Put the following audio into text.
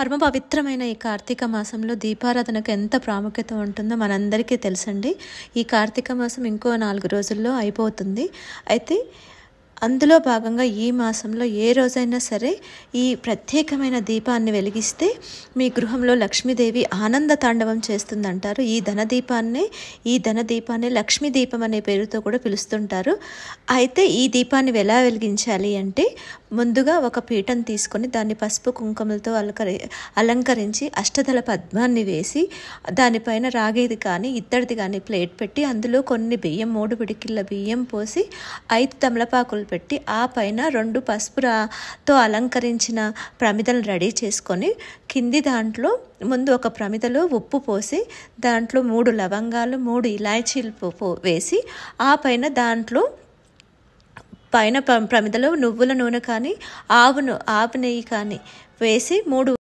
పరమ పవిత్రమైన ఈ కార్తీక మాసంలో దీపారాధనకు ఎంత ప్రాముఖ్యత ఉంటుందో మనందరికీ తెలుసండి. ఈ కార్తీక మాసం ఇంకో 4 రోజుల్లో అయిపోతుంది. అయితే అందులో భాగంగా ఈ మాసంలో ఏ రోజైనా సరే ఈ ప్రత్యేకమైన దీపాన్ని వెలిగిస్తే మీ గృహంలో లక్ష్మీదేవి ఆనంద తాండవం చేస్తుందంటారు. ఈ ధనదీపాన్ని లక్ష్మీ దీపం అనే పేరుతో కూడా పిలుస్తుంటారు. అయితే ఈ దీపాన్ని ఎలా వెలిగించాలి అంటే, ముందుగా ఒక పీఠం తీసుకొని దాన్ని పసుపు కుంకుమలతో అలంకరించి అష్టదళ పద్మాన్ని వేసి దానిపైన రాగేది కానీ ఇత్తడిది కానీ ప్లేట్ పెట్టి అందులో కొన్ని బియ్యం 3 పిడికిళ్ళ బియ్యం పోసి 5 తమలపాకులు పెట్టి ఆ పైన 2 పసుపుతో అలంకరించిన ప్రమిదలు రెడీ చేసుకొని కింది దాంట్లో ముందు ఒక ప్రమిదలో ఉప్పు పోసి దాంట్లో 3 లవంగాలు 3 ఇలాచీలు వేసి ఆ పైన దాంట్లో ప్రమిదలో నువ్వుల నూనె కానీ ఆవు నెయ్యి కానీ వేసి 3